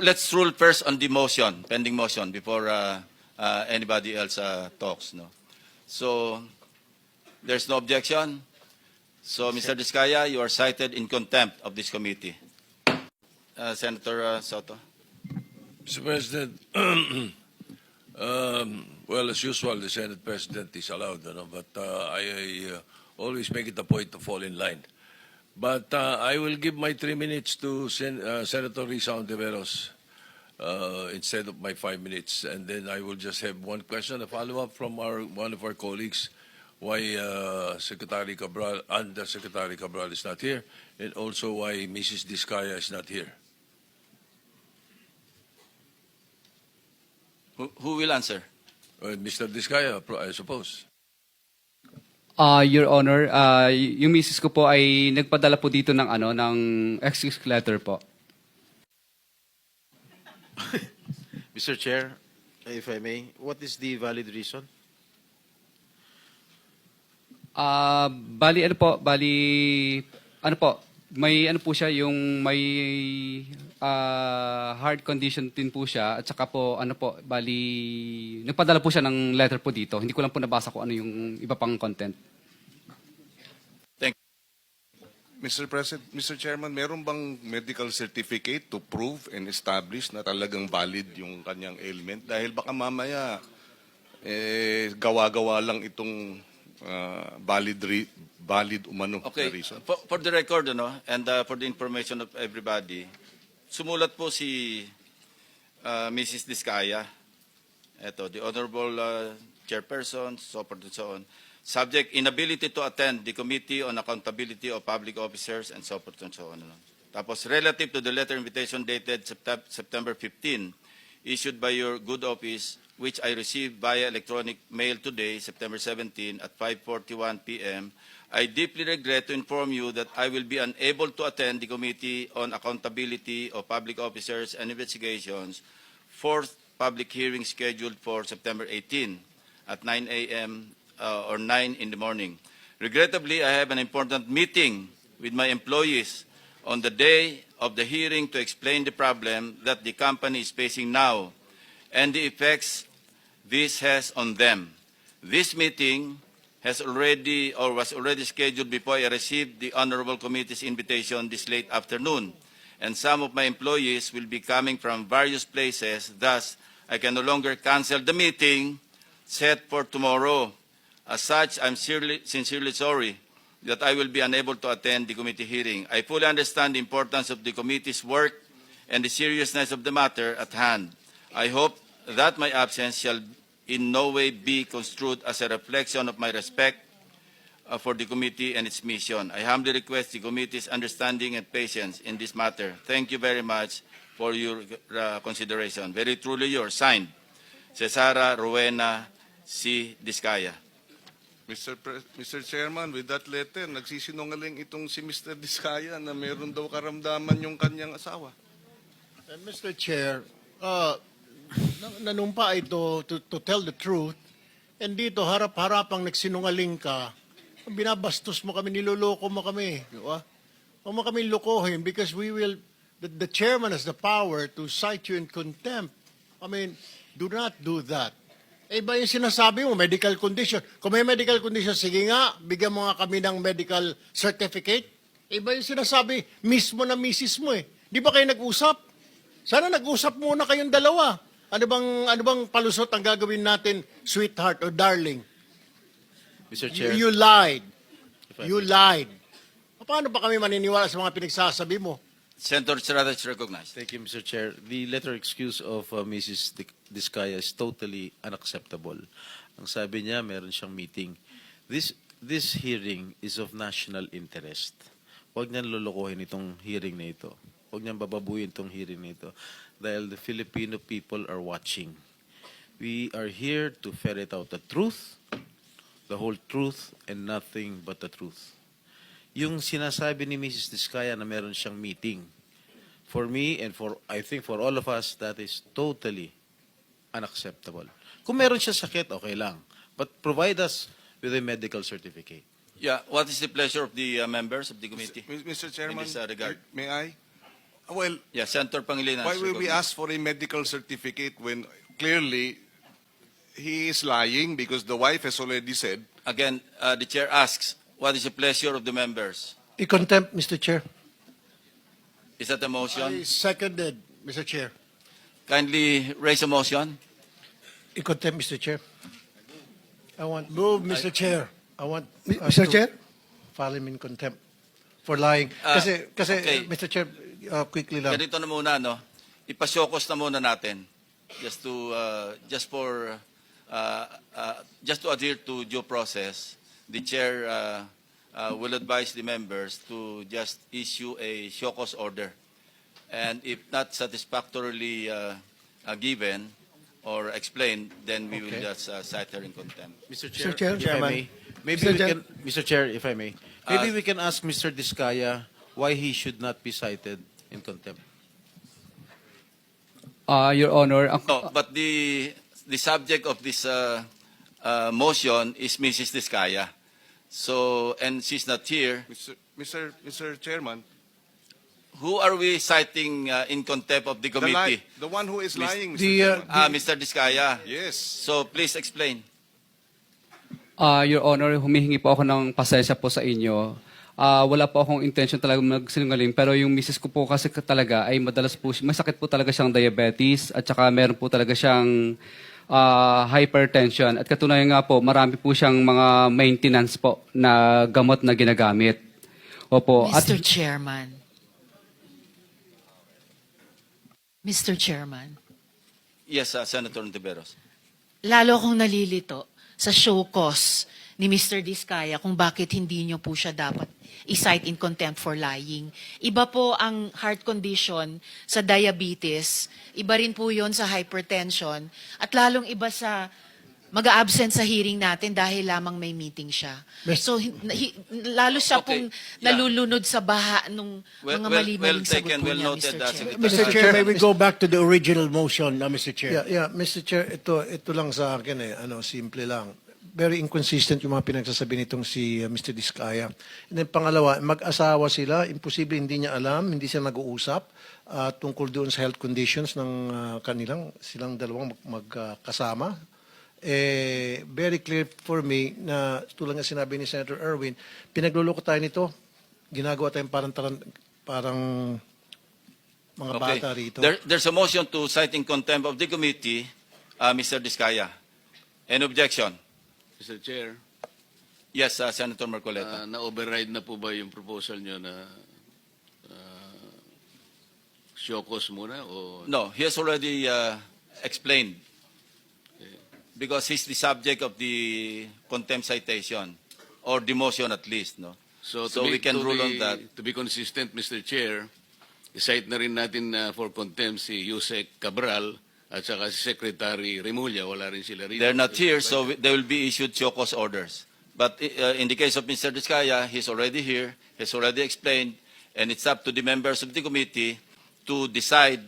let's rule first on the motion, pending motion, before anybody else talks. No. So there's no objection. So, Mr. Diskaya, you are cited in contempt of this committee. Senator Soto. Mr. President, well, as usual, the Senate President is allowed, but I always make it a point to fall in line. But I will give my 3 minutes to Senator Risa Ontiveros instead of my 5 minutes, and then I will just have one question, a follow-up from one of our colleagues, why Secretary Cabral, Undersecretary Cabral is not here, and also why Mrs. Diskaya is not here. Who will answer? Mr. Diskaya, I suppose. Your Honor, yung misis ko po ay nagpadala po dito ng ng excuse letter po. Mr. Chair, if I may, what is the valid reason? Bali may po siya, yung may heart condition din po siya, at saka po bali nagpadala po siya ng letter po dito. Hindi ko lang po nabasa kung ano yung iba pang content. Thank you. Mr. Chairman, meron bang medical certificate to prove and establish na talagang valid yung kanyang ailment? Dahil baka mamaya gawa-gawa lang itong valid umano Okay, na reason. for the record, and for the information of everybody, sumulat po si Mrs. Diskaya, eto, the Honorable Chairperson, so forth and so on, subject inability to attend the Committee on Accountability of Public Officers and so forth and so on. Tapos, relative to the letter invitation dated September 15, issued by your good office, which I received via electronic mail today, September 17, at 5:41 p.m., I deeply regret to inform you that I will be unable to attend the Committee on Accountability of Public Officers and Investigations, fourth public hearing scheduled for September 18 at 9 a.m. Or 9 in the morning. Regrettably, I have an important meeting with my employees on the day of the hearing to explain the problem that the company is facing now and the effects this has on them. This meeting was already scheduled before I received the Honorable Committee's invitation this late afternoon, and some of my employees will be coming from various places. Thus, I can no longer cancel the meeting set for tomorrow. As such, I'm sincerely sorry that I will be unable to attend the committee hearing. I fully understand the importance of the committee's work and the seriousness of the matter at hand. I hope that my absence shall in no way be construed as a reflection of my respect for the committee and its mission. I humbly request the committee's understanding and patience in this matter. Thank you very much for your consideration. Very truly yours, signed, Cesara Rowena C. Diskaya. Mr. Chairman, with that letter, nagsisinungaling itong si Mr. Diskaya na meron daw karamdaman yung kanyang asawa. Mr. Chair, nanumpa ito to tell the truth, and dito harap-harapang nagsinungaling ka, binabastos mo kami, niloloko mo kami. Di ba? Huwag mo kami lokohin because the chairman has the power to cite you in contempt. I mean, do not do that. Iba yung sinasabi mo, medical condition. Kung may medical condition, sige nga, bigyan mo nga kami ng medical certificate. Iba yung sinasabi mismo na misis mo eh. Di ba kayo nag-usap? Sana nag-usap muna kayong dalawa. Ano bang palusot ang gagawin natin, sweetheart or darling? Mr. Chair, You lied. You lied. Paano pa kami maniniwala sa mga pinagsasabi mo? Senator Estrada is recognized. thank you, Mr. Chair. The letter excuse of Mrs. Diskaya is totally unacceptable. Ang sabi niya, meron siyang meeting. This hearing is of national interest. Huwag niyang lulukohin itong hearing na ito. Huwag niyang bababuyin itong hearing na ito. Dahil the Filipino people are watching. We are here to ferret out the truth, the whole truth, and nothing but the truth. Yung sinasabi ni Mrs. Diskaya na meron siyang meeting, for me and I think for all of us, that is totally unacceptable. Kung meron siya sakit, okay lang. But provide us with a medical certificate. Yeah, what is the pleasure of the members of the committee? Mr. Chairman, In this regard. may I? Well, Yeah, Senator Pangilinan. why is will we recognized. ask for a medical certificate when clearly he is lying because the wife has already said? Again, the chair asks, what is the pleasure of the members? I-contempt, Mr. Chair. Is that a motion? I seconded, Mr. Chair. Kindly raise a motion. I-contempt, Mr. Chair. I want, Move, Mr. Chair. I want Mr. to Chair? file him in contempt for lying. Kasi, okay. Mr. Chair, quickly lang. Ganito na muna, no? Ipasyokos na muna natin. Just to adhere to due process, the chair will advise the members to just issue a shokos order. And if not satisfactorily given or explained, then we will Okay. just cite her in contempt. Mr. Chair, Chair, if I Chairman. may, maybe Mr. we Chair. can, Mr. Chair, if I may, maybe we can ask Mr. Diskaya why he should not be cited in contempt. Your Honor, No, but the subject of this motion is Mrs. Diskaya. So, and she's not here. Mr. Chairman, Who are we citing in contempt of the committee? the one who is lying, Mr. The, Chairman. Mr. Diskaya. Yes. So please explain. Your Honor, humihingi po ako ng pasensya po sa inyo. Wala po akong intention talaga magsinungaling, pero yung misis ko po kasi talaga ay madalas po, may sakit po talaga siyang diabetes at saka meron po talaga siyang hypertension. At katunayan nga po, marami po siyang mga maintenance po na gamot na ginagamit. Opo. At Mr. Chairman. Mr. Chairman, Yes, Senator Ontiveros. lalo akong nalilito sa show cause ni Mr. Diskaya kung bakit hindi nyo po siya dapat i-cite in contempt for lying. Iba po ang heart condition sa diabetes, iba rin po yon sa hypertension, at lalong iba sa mag-absent sa hearing natin dahil lamang may meeting siya. So, lalo siya Okay, pong yeah. nalulunod sa baha nung mga mali-maling sagot taken, po well niya, noted, Mr. Chair. Secretary. Mr. Chair, may we go back to the original motion, Mr. Chair? Yeah, Mr. Chair, ito lang sa akin simple lang. Very inconsistent yung mga pinagsasabi nitong si Mr. Diskaya. And then pangalawa, mag-asawa sila, imposible hindi niya alam, hindi sila nag-uusap tungkol doon sa health conditions ng silang dalawang magkasama. Very clear for me na tulad nga sinabi ni Senator Erwin, pinagluloko tayo nito, ginagawa tayong parang mga bata rito. There's a motion to cite in contempt of the committee, Mr. Diskaya. Any objection? Mr. Chair, Yes, Senator Marcoleta. na-override na po ba yung proposal nyo na shokos muna o No, he has already explained. Because he's the subject of the contempt citation, or the motion at least, no? So we can rule on that. To be consistent, Mr. Chair, cite na rin natin for contempt si Yusek Cabral at saka si Secretary Remulla. Wala rin sila rito. They're not here, so they will be issued Chocos orders. But in the case of Mr. Diskaya, he's already here, he's already explained, and it's up to the members of the committee to decide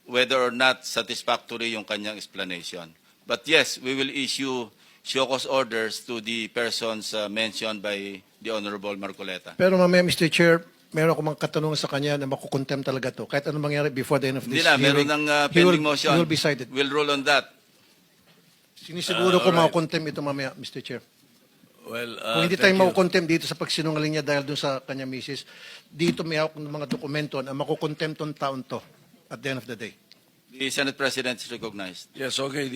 whether or not satisfactory yung kanyang explanation. But yes, we will issue Chocos orders to the persons mentioned by the Honorable Marcoleta. Pero mamaya, Mr. Chair, meron akong mga katanungan sa kanya na makukontempt talaga to. Kahit anong mangyari before the end of Hindi this na, meron hearing, ng he will- pending motion. He will be cited. We'll rule on that. Sinisiguro ko alright. makukontempt ito mamaya, Mr. Chair. Well, Kung hindi tayo thank you. makukontempt dito sa pagsinungaling niya dahil dun sa kanya misis, dito may hawak ng mga dokumento na makukontempt tong taon to at the end of the day. The Senate President is recognized. Yes, okay.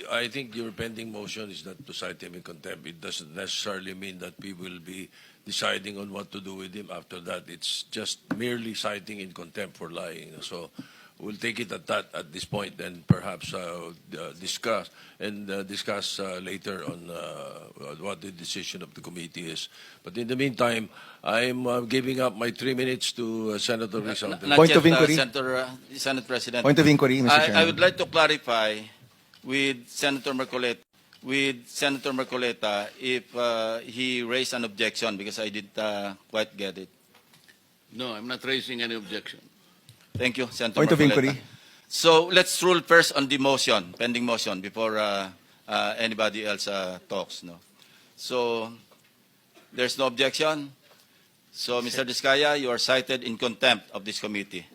I think your pending motion is not to cite him in contempt. It doesn't necessarily mean that we will be deciding on what to do with him after that. It's just merely citing in contempt for lying. So we'll take it at that at this point, and perhaps discuss later on what the decision of the committee is. But in the meantime, I'm giving up my 3 minutes to Senator Rizal. Not Point yet, of inquiry. Senate President. Point of inquiry, Mr. I Chairman. would like to clarify with Senator Marcoleta, if he raised an objection, because I didn't quite get it. No, I'm not raising any objection. Thank you, Senator Point of Marcoleta. inquiry. So let's rule first on the motion, pending motion, before anybody else talks. No. So there's no objection. So Mr. Diskaya, you are cited in contempt of this committee.